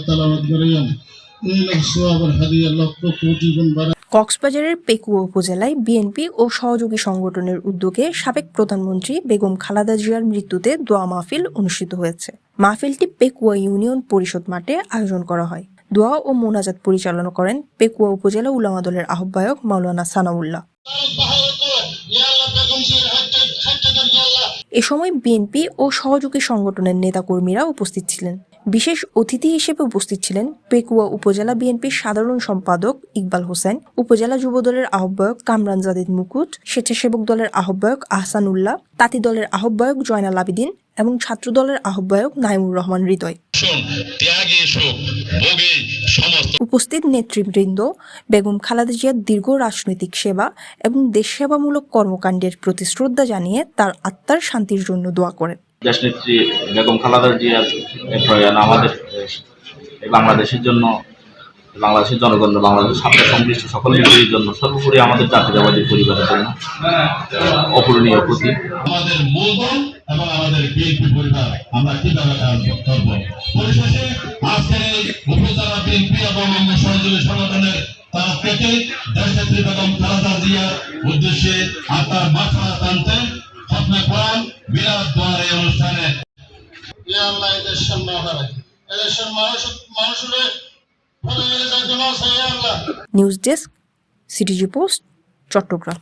তেলাওয়াত করিয়েন সওয়াবের হাদিয়া লক্ষ কোটি গুণ বাড়ায়। কক্সবাজারের পেকুয়া উপজেলায় বিএনপি ও সহযোগী সংগঠনের উদ্যোগে সাবেক প্রধানমন্ত্রী বেগম খালেদা জিয়ার মৃত্যুতে দোয়া মাহফিল অনুষ্ঠিত হয়েছে। মাহফিলটি পেকুয়া ইউনিয়ন পরিষদ মাঠে আয়োজন করা হয়। দোয়া ও মোনাজাত পরিচালনা করেন পেকুয়া উপজেলা উলামা দলের আহ্বায়ক মাওলানা সানাউল্লাহ। এ সময় বিএনপি ও সহযোগী সংগঠনের নেতাকর্মীরা উপস্থিত ছিলেন। বিশেষ অতিথি হিসেবে উপস্থিত ছিলেন পেকুয়া উপজেলা বিএনপির সাধারণ সম্পাদক ইকবাল হোসেন, উপজেলা যুবদলের আহ্বায়ক কামরান জাদিদ মুকুট, স্বেচ্ছাসেবক দলের আহ্বায়ক আহসানুল্লাহ, তাঁতি দলের আহ্বায়ক জয়নাল আবিদিন এবং ছাত্র দলের আহ্বায়ক নাইমুর রহমান হৃদয়। উপস্থিত নেতৃবৃন্দ বেগম খালেদা জিয়ার দীর্ঘ রাজনৈতিক সেবা এবং দেশসেবামূলক কর্মকাণ্ডের প্রতি শ্রদ্ধা জানিয়ে তার আত্মার শান্তির জন্য দোয়া করেন। দেশনেত্রী বেগম খালেদা জিয়ার প্রয়াণ আমাদের বাংলাদেশের জন্য, বাংলাদেশের জনগণ, বাংলাদেশের স্বার্থ সংশ্লিষ্ট সকল বিষয়ের জন্য, সর্বোপরি আমাদের জাতীয়তাবাদী পরিবারের জন্য অপূরণীয় ক্ষতি। আমাদের মূলধন এবং আমাদের বিএনপি পরিবার আমরা কিভাবে করব। পরিশেষে আজকের এই উপজেলা বিএনপি এবং অন্য সহযোগী সংগঠনের তরফ থেকে দেশনেত্রী বেগম খালেদা জিয়ার উদ্দেশ্যে আপনার মাথা টানতে খতমে কোরআন মিলাদ দোয়ার এই অনুষ্ঠানে আল্লাহ এদের সামনে রাখে, এদেশের মানুষের news desk, CTG post, Chittagong.